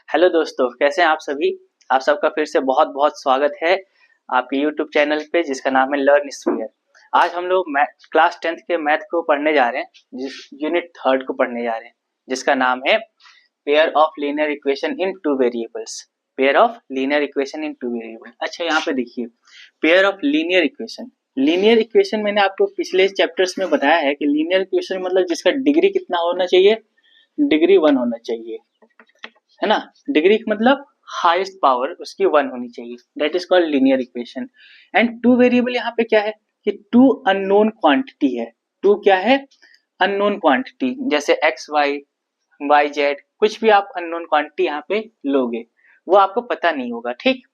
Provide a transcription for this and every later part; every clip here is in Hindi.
हेलो दोस्तों, कैसे हैं आप सभी। आप सबका फिर से बहुत बहुत स्वागत है आपके यूट्यूब चैनल पे जिसका नाम है लर्न स्फीयर। आज हम लोग क्लास 10th के मैथ को पढ़ने जा रहे हैं, जिस यूनिट 3 को पढ़ने जा रहे हैं, जिसका नाम है pair of linear equation in two variables. Pair of linear equation in two variable. अच्छा, यहाँ पे देखिए, pair of linear equation. Linear equation मैंने आपको पिछले चैप्टर्स में बताया है कि लीनियर इक्वेशन मतलब जिसका डिग्री कितना होना चाहिए, डिग्री 1 होना चाहिए, है ना। डिग्री मतलब हाईएस्ट पावर उसकी 1 होनी चाहिए, that is called linear equation. And two variable यहाँ पे क्या है कि टू अननोन क्वांटिटी है। टू क्या है? अननोन क्वांटिटी, जैसे एक्स वाई, वाई जेड, कुछ भी आप अननोन क्वांटिटी यहाँ पे लोगे वो आपको पता नहीं होगा। ठीक,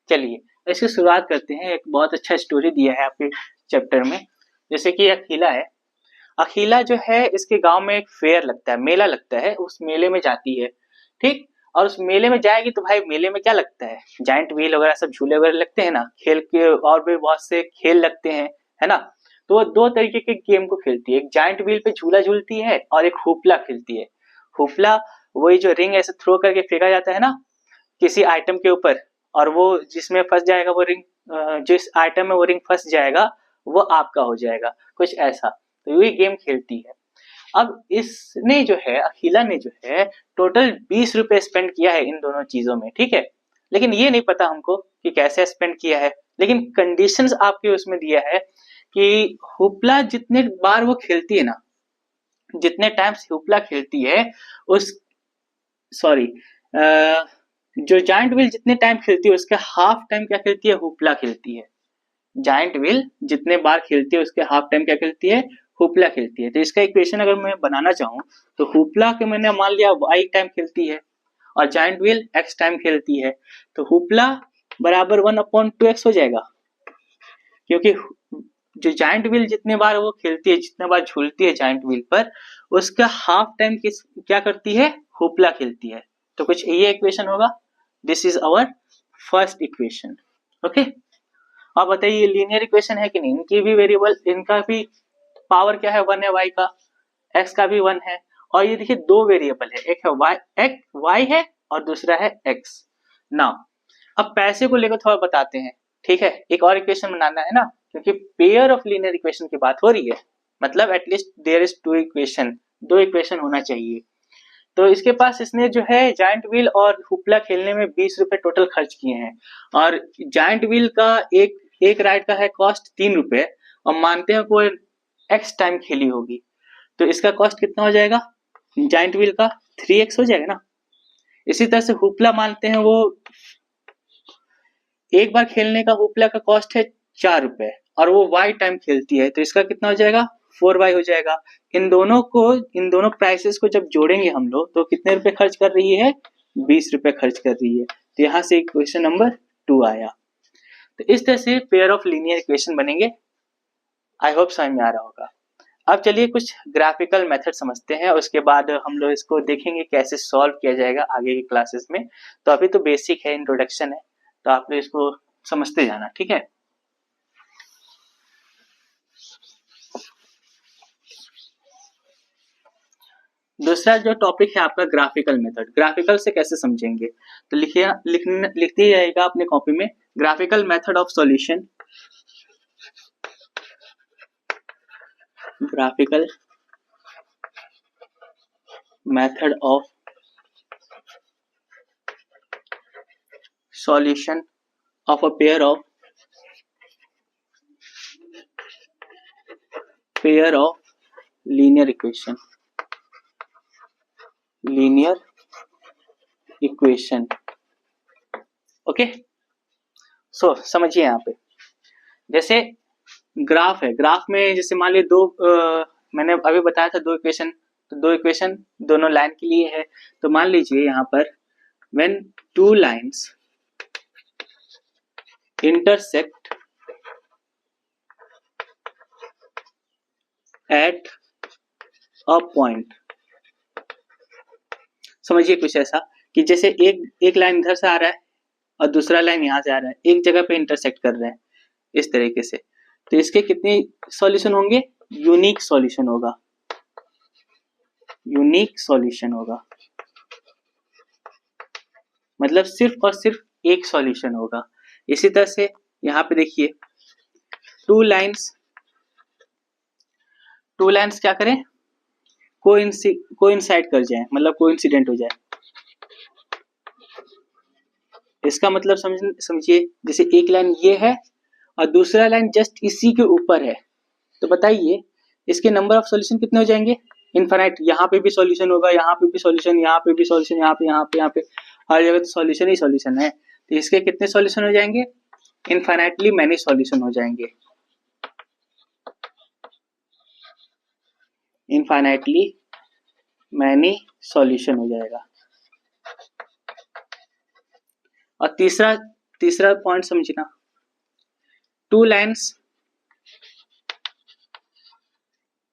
चलिए इसकी शुरुआत करते हैं। एक बहुत अच्छा स्टोरी दिया है आपके चैप्टर में। जैसे कि अखिला है। अखिला जो है, इसके गांव में एक फेयर लगता है, मेला लगता है, उस मेले में जाती है। ठीक, और उस मेले में जाएगी तो भाई मेले में क्या लगता है, जाइंट व्हील वगैरह सब झूले वगैरह लगते हैं ना, खेल के और भी बहुत से खेल लगते हैं, है ना। तो वो दो तरीके के गेम को खेलती है, एक जाइंट व्हील पे झूला झूलती है और एक हुपला खेलती है। हुपला वही जो रिंग ऐसे थ्रो करके फेंका जाता है ना किसी आइटम के ऊपर, और वो जिसमें फंस जाएगा वो रिंग, जिस आइटम में वो रिंग फंस जाएगा वो आपका हो जाएगा, कुछ ऐसा। तो ये गेम खेलती है। अब इसने जो है, अखिला ने जो है, टोटल 20 रुपए स्पेंड किया है इन दोनों चीजों में। ठीक है, लेकिन ये नहीं पता हमको कि कैसे स्पेंड किया है। लेकिन कंडीशंस आपके उसमें दिया है कि हुपला जितने बार वो खेलती है ना, जितने टाइम्स हुपला खेलती है उस, सॉरी, जो जाइंट व्हील जितने टाइम खेलती है उसके हाफ टाइम क्या खेलती है, हुपला खेलती है। जाइंट व्हील जितने बार खेलती है उसके हाफ टाइम क्या खेलती है, हुपला खेलती है। तो इसका इक्वेशन अगर मैं बनाना चाहूँ तो हुपला के मैंने मान लिया y टाइम खेलती है और जाइंट व्हील x टाइम खेलती है, तो हुपला बराबर 1/2x हो जाएगा, क्योंकि जो जाइंट व्हील जितने बार वो खेलती है, जितने बार झूलती है जाइंट व्हील पर, उसका हाफ टाइम किस क्या करती है, हुपला खेलती है। तो कुछ ये इक्वेशन होगा। This is our first equation. Okay, अब बताइए लीनियर इक्वेशन है कि नहीं। इनकी भी वेरिएबल, इनका भी पावर क्या है, 1 है y का, x का भी 1 है, और ये देखिए दो वेरिएबल है, एक है y, एक y है और दूसरा है x। नाउ अब पैसे को लेकर थोड़ा बताते हैं। ठीक है, एक और इक्वेशन बनाना है ना, क्योंकि पेयर ऑफ लीनियर इक्वेशन की बात हो रही है, मतलब at least there is two equation, दो इक्वेशन होना चाहिए। तो इसके पास, इसने जो है जाइंट व्हील और हुपला खेलने में 20 रुपए टोटल खर्च किए हैं, और जाइंट व्हील का एक एक राइड का है कॉस्ट 3 रुपए, और मानते हैं कोई एक्स टाइम खेली होगी, तो इसका कॉस्ट कितना हो जाएगा, जाइंट व्हील का 3x हो जाएगा ना। इसी तरह से हुपला मानते हैं वो एक बार खेलने का हुपला का कॉस्ट है 4 रुपए, और वो y टाइम खेलती है, तो इसका कितना हो जाएगा, 4y हो जाएगा। इन दोनों प्राइसेस को जब जोड़ेंगे हम लोग तो कितने रुपए खर्च कर रही है, 20 रुपए खर्च कर रही है। तो यहाँ से इक्वेशन नंबर 2 आया। तो इस तरह से पेयर ऑफ लीनियर इक्वेशन बनेंगे। आई होप समझ में आ रहा होगा। अब चलिए कुछ ग्राफिकल मेथड समझते हैं, उसके बाद हम लोग इसको देखेंगे कैसे सॉल्व किया जाएगा आगे की क्लासेस में। तो अभी तो बेसिक है, इंट्रोडक्शन है, तो आप लोग इसको समझते जाना। ठीक है, दूसरा जो टॉपिक है आपका ग्राफिकल मेथड। ग्राफिकल से कैसे समझेंगे, तो लिखिए, लिखते जाइएगा अपने कॉपी में, graphical method of solution. Graphical method of solution of a pair of linear equation, okay. So समझिए, यहाँ पे जैसे ग्राफ है, ग्राफ में जैसे मान लीजिए दो, मैंने अभी बताया था दो इक्वेशन, तो दो इक्वेशन दोनों लाइन के लिए है। तो मान लीजिए यहाँ पर when two lines intersect at a point, समझिए कुछ ऐसा कि जैसे एक लाइन इधर से आ रहा है और दूसरा लाइन यहाँ से आ रहा है, एक जगह पे इंटरसेक्ट कर रहे हैं इस तरीके से, तो इसके कितने सॉल्यूशन होंगे, यूनिक सॉल्यूशन होगा, यूनिक सॉल्यूशन होगा। मतलब सिर्फ और सिर्फ एक सॉल्यूशन होगा। इसी तरह से यहाँ पे देखिए टू लाइंस क्या करें, कोइंसाइड कर जाए, मतलब कोइंसिडेंट हो जाए। इसका मतलब समझिए, जैसे एक लाइन ये है और दूसरा लाइन जस्ट इसी के ऊपर है, तो बताइए इसके नंबर ऑफ सॉल्यूशन कितने हो जाएंगे? इनफाइनाइट। यहाँ पे भी सॉल्यूशन होगा, यहाँ पे भी सॉल्यूशन, यहाँ पे भी सॉल्यूशन, यहाँ पे हर जगह तो सॉल्यूशन ही सॉल्यूशन है। तो इसके कितने सॉल्यूशन हो जाएंगे? इनफाइनाइटली मैनी सॉल्यूशन हो जाएंगे। इनफाइनाइटली मैनी सॉल्यूशन हो जाएगा। और तीसरा पॉइंट समझना, two lines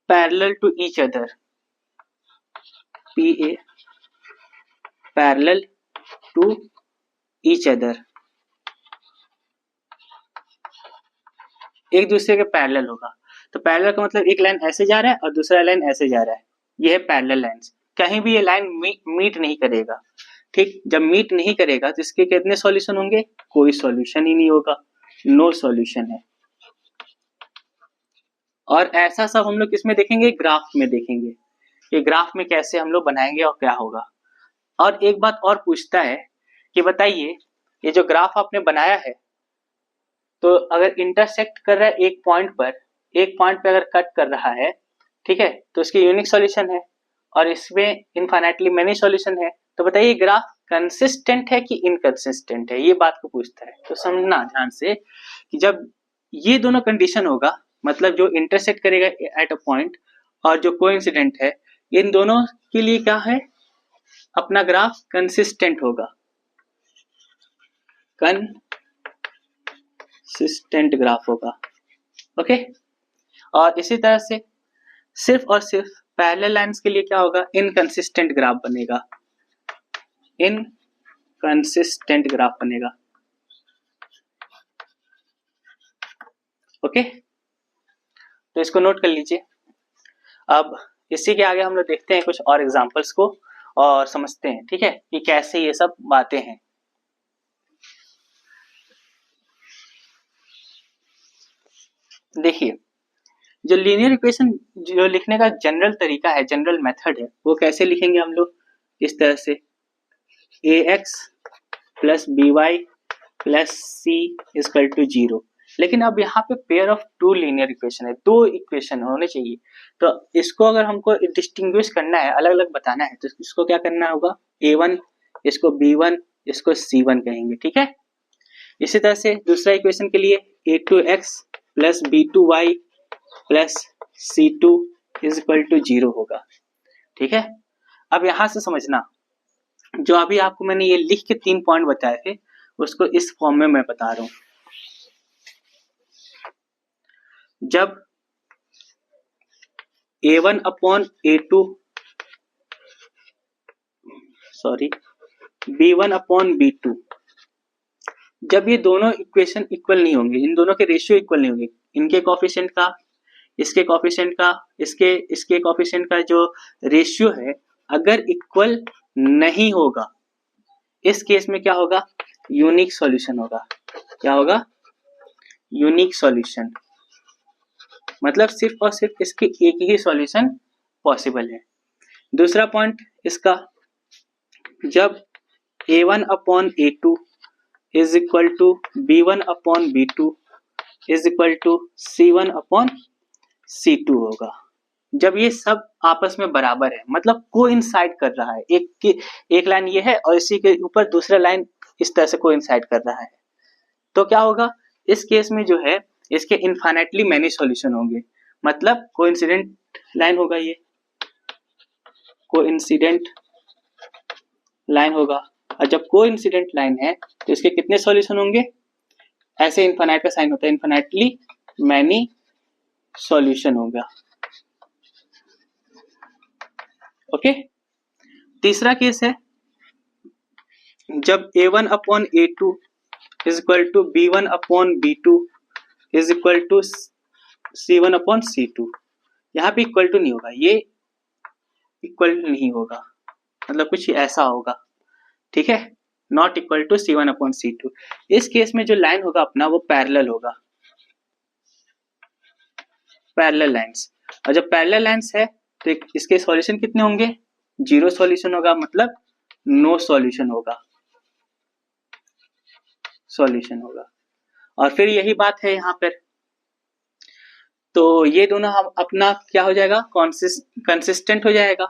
parallel to each other, PA parallel to each other, एक दूसरे के पैरेलल होगा। तो पैरेलल का मतलब एक लाइन ऐसे जा रहा है और दूसरा लाइन ऐसे जा रहा है, ये है पैरेलल लाइंस। कहीं भी ये लाइन मीट नहीं करेगा, ठीक। जब मीट नहीं करेगा तो इसके कितने सॉल्यूशन होंगे? कोई सॉल्यूशन ही नहीं होगा, नो सॉल्यूशन है। और ऐसा सब हम लोग किसमें देखेंगे? ग्राफ में देखेंगे। ये ग्राफ में कैसे हम लोग बनाएंगे और क्या होगा। और एक बात और पूछता है कि बताइए ये जो ग्राफ आपने बनाया है, तो अगर इंटरसेक्ट कर रहा है एक पॉइंट पे अगर कट कर रहा है, ठीक है, तो इसकी यूनिक सॉल्यूशन है और इसमें इनफाइनाइटली मेनी सॉल्यूशन है। तो बताइए ग्राफ कंसिस्टेंट है कि इनकंसिस्टेंट है, ये बात को पूछता है। तो समझना ध्यान से कि जब ये दोनों कंडीशन होगा, मतलब जो इंटरसेक्ट करेगा एट अ पॉइंट और जो कोइंसिडेंट है, इन दोनों के लिए क्या है? अपना ग्राफ कंसिस्टेंट होगा, कंसिस्टेंट ग्राफ होगा। ओके। और इसी तरह से सिर्फ और सिर्फ पैरेलल लाइंस के लिए क्या होगा? इनकंसिस्टेंट ग्राफ बनेगा, इनकंसिस्टेंट ग्राफ बनेगा। ओके, तो इसको नोट कर लीजिए। अब इसी के आगे हम लोग देखते हैं कुछ और एग्जांपल्स को और समझते हैं, ठीक है, कि कैसे ये सब बातें हैं। देखिए जो लीनियर इक्वेशन जो लिखने का जनरल तरीका है, जनरल मेथड है, वो कैसे लिखेंगे हम लोग? इस तरह से ax plus by plus c equal to 0। लेकिन अब यहाँ पे pair of two linear equation है, दो इक्वेशन होने चाहिए। तो इसको अगर हमको डिस्टिंग्विश करना है, अलग अलग बताना है, तो इसको क्या करना होगा? a1 इसको b1 इसको c1 कहेंगे, ठीक है। इसी तरह से दूसरा इक्वेशन के लिए a2x plus b2y plus c2 is equal to 0 होगा, ठीक है। अब यहां से समझना, जो अभी आपको मैंने ये लिख के 3 पॉइंट बताए थे, उसको इस फॉर्म में मैं बता रहा हूं। जब a1 upon a2 b1 upon b2, जब ये दोनों इक्वेशन इक्वल नहीं होंगे, इन दोनों के रेशियो इक्वल नहीं होंगे, इनके कोफिशिएंट का, इसके कोफिशिएंट का, इसके कोफिशिएंट का जो रेशियो है, अगर इक्वल नहीं होगा, इस केस में क्या होगा? यूनिक सॉल्यूशन होगा। क्या होगा? Unique solution. मतलब सिर्फ और सिर्फ इसके एक ही सॉल्यूशन पॉसिबल है। दूसरा पॉइंट इसका, जब a1 upon a2 is equal to b1 upon b2 is equal to c1 upon c2 होगा। जब ये सब आपस में बराबर है, मतलब कोइंसाइड कर रहा है, एक लाइन ये है और इसी के ऊपर दूसरा लाइन इस तरह से कोइंसाइड कर रहा है, तो क्या होगा? इस केस में जो है इसके इनफाइनाइटली मैनी सॉल्यूशन होंगे, मतलब कोइंसिडेंट लाइन होगा, ये कोइंसिडेंट लाइन होगा। और जब कोइंसिडेंट लाइन है तो इसके कितने सॉल्यूशन होंगे? ऐसे इनफाइनाइट का साइन होता है, इनफाइनाइटली मैनी सॉल्यूशन होगा। ओके। तीसरा केस है, जब a1 upon a2 is equal to b1 upon b2 is equal to c1 upon c2। यहाँ पे इक्वल टू नहीं होगा, ये इक्वल नहीं होगा, मतलब कुछ ऐसा होगा, ठीक है। Not equal to C1 upon C2। इस केस में जो लाइन होगा अपना वो पैरेलल होगा, पैरेलल लाइंस। और जब पैरेलल लाइंस है तो इसके सॉल्यूशन कितने होंगे, 0 सॉल्यूशन होगा, मतलब नो सॉल्यूशन होगा, सॉल्यूशन होगा। और फिर यही बात है यहाँ पर, तो ये दोनों हम अपना क्या हो जाएगा, कंसिस्टेंट हो जाएगा,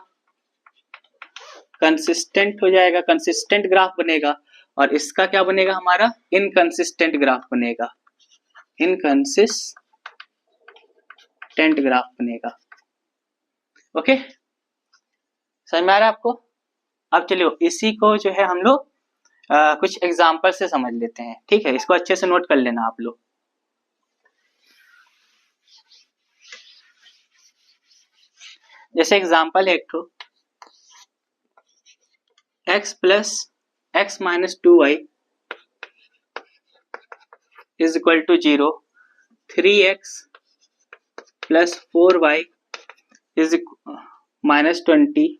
कंसिस्टेंट हो जाएगा, कंसिस्टेंट ग्राफ बनेगा। और इसका क्या बनेगा, हमारा इनकंसिस्टेंट ग्राफ बनेगा, इनकंसिस्टेंट ग्राफ बनेगा। ओके, समझ में आ रहा है आपको? अब चलिए इसी को जो है हम लोग कुछ एग्जाम्पल से समझ लेते हैं, ठीक है? इसको अच्छे से नोट कर लेना आप लोग। जैसे एग्जाम्पल है एक तो x plus x minus 2y is equal to 0, 3x plus 4y is minus 20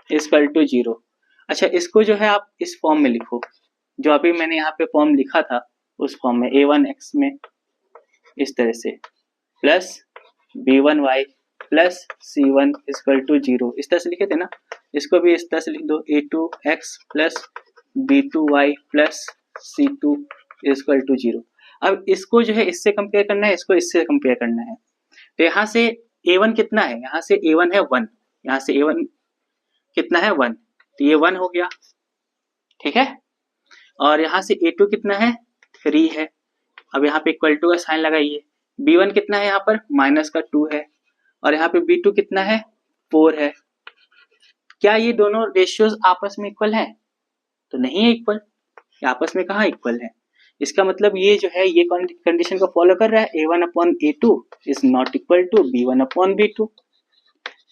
is equal to 0। अच्छा, इसको जो है आप इस फॉर्म में लिखो, जो अभी मैंने यहाँ पे फॉर्म लिखा था उस फॉर्म में, a1x में इस तरह से, plus b1y plus c1 is equal to 0, इस तरह से लिखे थे ना। इसको भी इस तरह से लिख दो, a2x plus b2y plus c2 is equal to 0। अब इसको जो है इससे कंपेयर करना है, इसको इससे कंपेयर करना है। तो यहाँ से a1 कितना है, यहाँ से a1 है 1, यहाँ से a1 कितना है 1, तो ये 1 हो गया, ठीक है। और यहाँ से a2 कितना है 3 है, अब यहाँ पे इक्वल टू का साइन लगाइए। b1 कितना है यहाँ पर, माइनस का 2 है, और यहाँ पे b2 कितना है 4 है। क्या ये दोनों रेशियोज आपस में इक्वल हैं? तो नहीं है इक्वल, आपस में कहाँ इक्वल है। इसका मतलब ये जो है ये कंडीशन को फॉलो कर रहा है, a1 upon a2 is not equal to b1 upon b2।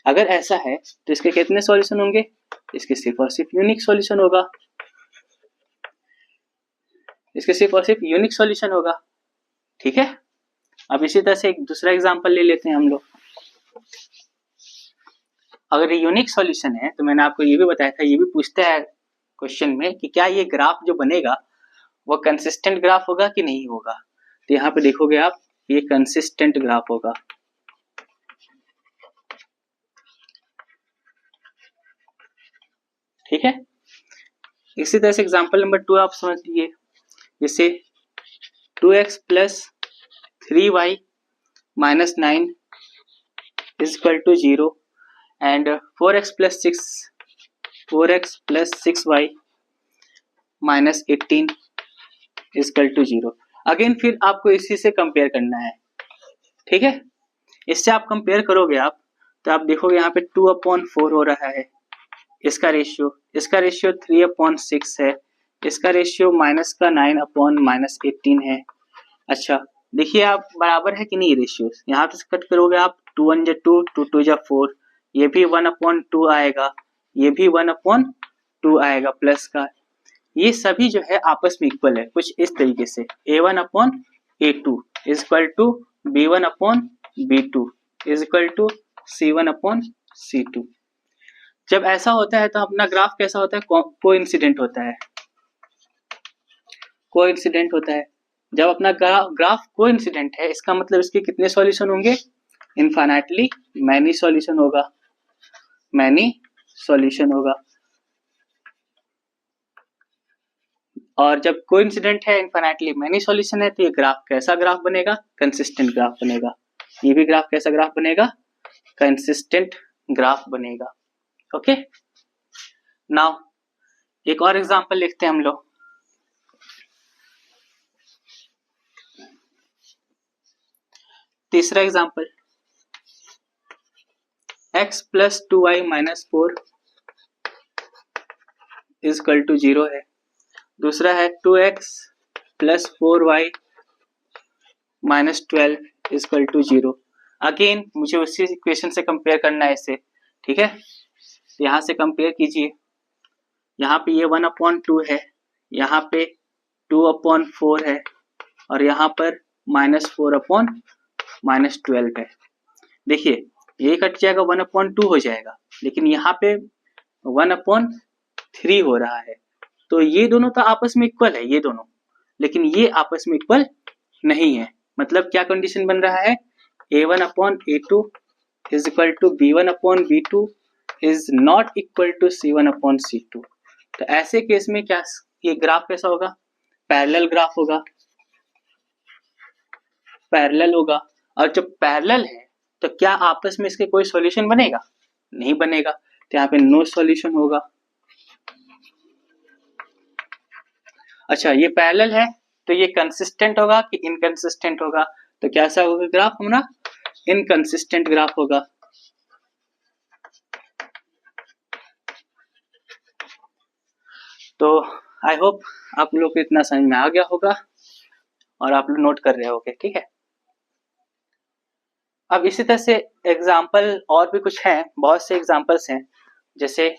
अगर ऐसा है तो इसके कितने सॉल्यूशन होंगे, इसके सिर्फ और सिर्फ यूनिक सॉल्यूशन होगा, इसके सिर्फ और सिर्फ यूनिक सॉल्यूशन होगा, ठीक है। अब इसी तरह से एक दूसरा एग्जांपल ले लेते हैं हम लोग। अगर ये यूनिक सॉल्यूशन है तो मैंने आपको ये भी बताया था, ये भी पूछता है क्वेश्चन में कि क्या ये ग्राफ जो बनेगा वो कंसिस्टेंट ग्राफ होगा कि नहीं होगा। तो यहाँ पे देखोगे आप, ये कंसिस्टेंट ग्राफ होगा, ठीक है। इसी तरह से एग्जांपल नंबर 2 आप समझ लीजिए, जैसे 2x plus 3y minus 9 is equal to 0 and 4x plus 6y minus 18 is equal to 0। Again फिर आपको इसी से कंपेयर करना है, ठीक है। इससे आप कंपेयर करोगे आप, तो आप देखोगे यहाँ पे 2/4 हो रहा है इसका रेशियो 3/6 है, इसका रेशियो माइनस का 9/-18 है। अच्छा देखिए आप बराबर है कि नहीं रेशियो, यहाँ पे कट करोगे आप, 2 1 2, 2 2 4, ये भी 1/2 आएगा, ये भी 1/2 आएगा प्लस का। ये सभी जो है आपस में इक्वल है, कुछ इस तरीके से, a1/a2 is equal to b1/b2 is equal to c1/c2। जब ऐसा होता है तो अपना ग्राफ कैसा होता है, कोइंसिडेंट होता है, कोइंसिडेंट होता है। जब अपना ग्राफ कोइंसिडेंट है, इसका मतलब इसके कितने सॉल्यूशन होंगे, इनफाइनाइटली मैनी सॉल्यूशन होगा, मैनी सॉल्यूशन होगा। और जब कोइंसिडेंट है, इनफाइनाइटली मैनी सॉल्यूशन है, तो ये ग्राफ कैसा ग्राफ बनेगा, कंसिस्टेंट ग्राफ बनेगा। ये भी ग्राफ कैसा ग्राफ बनेगा, कंसिस्टेंट ग्राफ बनेगा। ओके, नाउ एक और एग्जांपल लिखते हैं हम लोग। तीसरा example, x plus 2y minus 4 is equal to 0 है। दूसरा है 2x plus 4y minus 12 is equal to 0। Again मुझे उसी इक्वेशन से कंपेयर करना है इसे, ठीक है। यहाँ से कंपेयर कीजिए, यहाँ पे ये 1/2 है, यहाँ पे 2/4 है, और यहाँ पर -4/-12 है। देखिए ये कट जाएगा, 1/2 हो जाएगा, लेकिन यहाँ पे 1/3 हो रहा है, तो ये दोनों तो आपस में इक्वल है, ये दोनों, लेकिन ये आपस में इक्वल नहीं है। मतलब क्या कंडीशन बन रहा है, a1 upon a2 is equal to b1 upon b2 is not equal to c1 upon c2। तो ऐसे केस में क्या ये ग्राफ कैसा होगा, पैरेलल ग्राफ होगा, पैरेलल होगा। और जब पैरेलल है तो क्या आपस में इसके कोई सॉल्यूशन बनेगा, नहीं बनेगा, तो यहाँ पे नो सॉल्यूशन होगा। अच्छा, ये पैरेलल है तो ये कंसिस्टेंट होगा कि इनकंसिस्टेंट होगा, तो कैसा होगा ग्राफ हमारा, इनकंसिस्टेंट ग्राफ होगा। तो आई होप आप लोग को इतना समझ में आ गया होगा और आप लोग नोट कर रहे होगे, ठीक है। अब इसी तरह से एग्जाम्पल और भी कुछ हैं, बहुत से एग्जाम्पल्स हैं, जैसे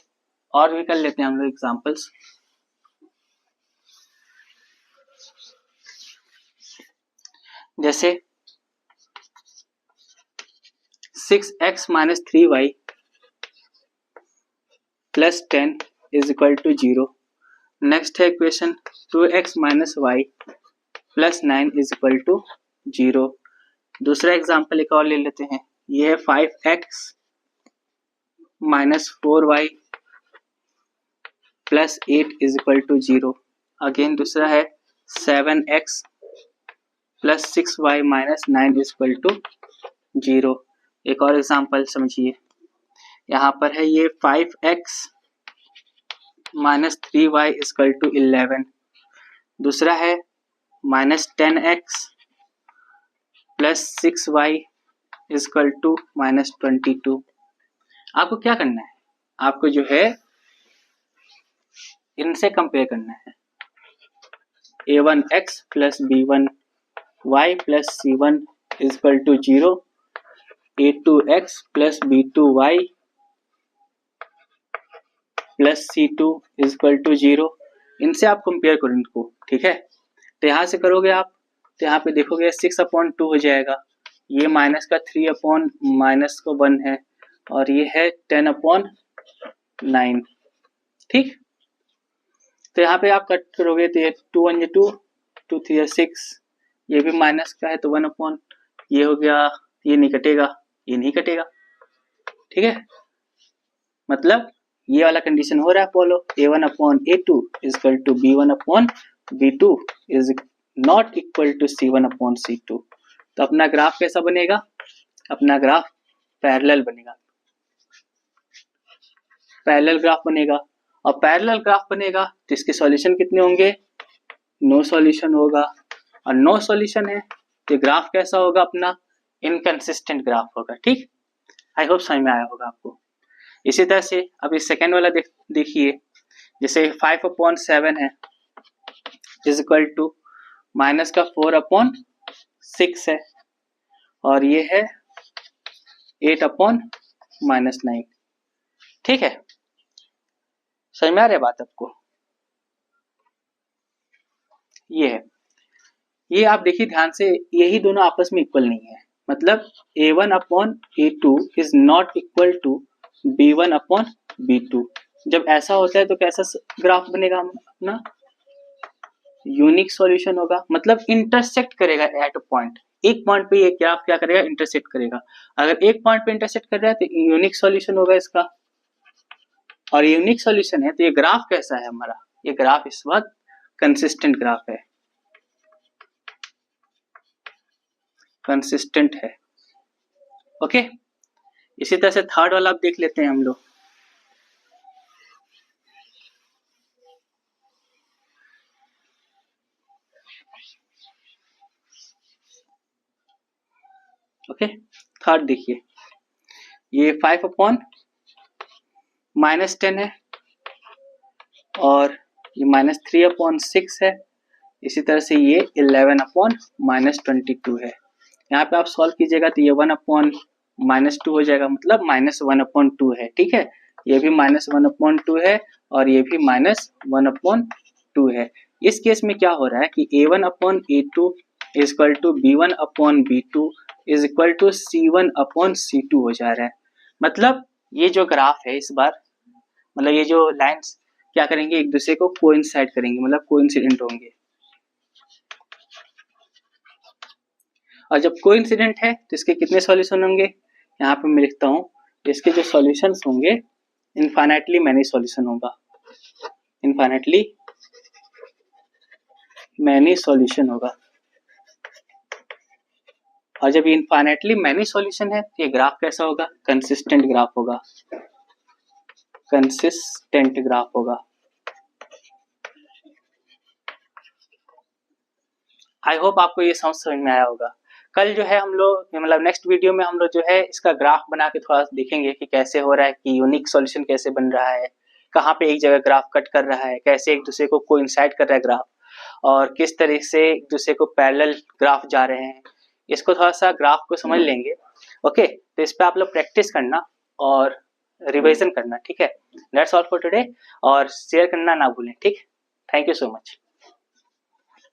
और भी कर लेते हैं हम लोग एग्जाम्पल्स। जैसे 6x minus 3y plus 10 is equal to 0। Next है equation 2x minus y plus 9 is equal to 0। दूसरा एग्जाम्पल एक और ले लेते हैं, ये है 5x minus 4y plus 8 is equal to 0। Again दूसरा है 7x plus 6y minus 9 is equal to 0। एक और एग्जाम्पल समझिए, यहाँ पर है ये 5x minus 3y is equal to 11। दूसरा है minus 10x plus 6y is equal to minus 22। आपको क्या करना है, आपको जो है इनसे कंपेयर करना है, a1x plus b1y plus c1 is equal to 0, a2x plus b2y plus c2 is equal to 0। इनसे आप कंपेयर करो इनको, ठीक है। तो यहाँ से करोगे आप, तो यहाँ पे देखोगे 6/2 हो जाएगा, ये माइनस का 3 माइनस को 1 है, और ये है 10/9, ठीक। तो यहाँ पे आप कट करोगे तो ये 2 1 2, 2 3 6, ये भी माइनस का है तो 1 ये हो गया, ये नहीं कटेगा, ये नहीं कटेगा, ठीक है। मतलब ये वाला कंडीशन हो रहा है follow, a1/a2 is equal to b1/b2 is not equal to c1/c2। तो अपना ग्राफ कैसा बनेगा, अपना ग्राफ पैरेलल बनेगा, पैरेलल ग्राफ बनेगा। और पैरेलल ग्राफ बनेगा तो इसके सॉल्यूशन कितने होंगे, नो सॉल्यूशन होगा, और नो सॉल्यूशन है तो ग्राफ कैसा होगा अपना, इनकंसिस्टेंट ग्राफ होगा, ठीक। आई होप समझ में आया होगा आपको। इसी तरह से अब इस सेकेंड वाला देखिए, जैसे 5/7 है इज इक्वल टू माइनस का 4/6 है, और ये है 8/-9, ठीक है। समझ में आ रही है बात आपको, ये है, ये आप देखिए ध्यान से, यही दोनों आपस में इक्वल नहीं है। मतलब a1/a2 is not equal to b1/b2। जब ऐसा होता है तो कैसा ग्राफ बनेगा अपना, यूनिक सॉल्यूशन होगा, मतलब इंटरसेक्ट करेगा एट अ पॉइंट, एक पॉइंट पे ये ग्राफ क्या करेगा, इंटरसेक्ट करेगा। अगर एक पॉइंट पे इंटरसेक्ट कर रहा है तो यूनिक सॉल्यूशन होगा इसका, और यूनिक सॉल्यूशन है तो ये ग्राफ कैसा है हमारा, ये ग्राफ इस वक्त कंसिस्टेंट ग्राफ है, कंसिस्टेंट है, ओके। इसी तरह से थर्ड वाला आप देख लेते हैं हम लोग, ओके। थर्ड देखिए, ये 5/-10 है, और ये -3/6 है। इसी तरह से ये 11/-22 है। यहाँ पे आप सॉल्व कीजिएगा तो ये 1/-2 हो जाएगा, मतलब -1/2 है, ठीक है। ये भी -1/2 है और ये भी -1/2 है। इस केस में क्या हो रहा है कि a1/a2 is equal to b1/b2 is equal to c1/c2 हो जा रहा है। मतलब ये जो ग्राफ है इस बार, मतलब ये जो लाइंस क्या करेंगे, एक दूसरे को कोइंसाइड करेंगे, मतलब कोइंसिडेंट होंगे। और जब कोइंसिडेंट है तो इसके कितने सॉल्यूशन होंगे, यहाँ पे मैं लिखता हूँ, इसके जो सॉल्यूशंस होंगे इनफाइनाइटली मैनी सॉल्यूशन होगा, इनफाइनाइटली मैनी सॉल्यूशन होगा। और जब इनफाइनाइटली मैनी सॉल्यूशन है तो ये ग्राफ कैसा होगा, कंसिस्टेंट ग्राफ होगा, कंसिस्टेंट ग्राफ होगा। आई होप आपको ये समझ में आया होगा। कल जो है हम लोग, मतलब नेक्स्ट वीडियो में हम लोग जो है इसका ग्राफ बना के थोड़ा देखेंगे कि कैसे हो रहा है, कि यूनिक सॉल्यूशन कैसे बन रहा है, कहाँ पे एक जगह ग्राफ कट कर रहा है, कैसे एक दूसरे को कोइंसाइड कर रहा है ग्राफ, और किस तरह से एक दूसरे को पैरेलल ग्राफ जा रहे हैं। इसको थोड़ा सा ग्राफ को समझ लेंगे। ओके, तो इस पे आप लोग प्रैक्टिस करना और रिवीजन करना, ठीक है। दैट्स ऑल फॉर टुडे, और शेयर करना ना भूलें, ठीक। Thank you so much.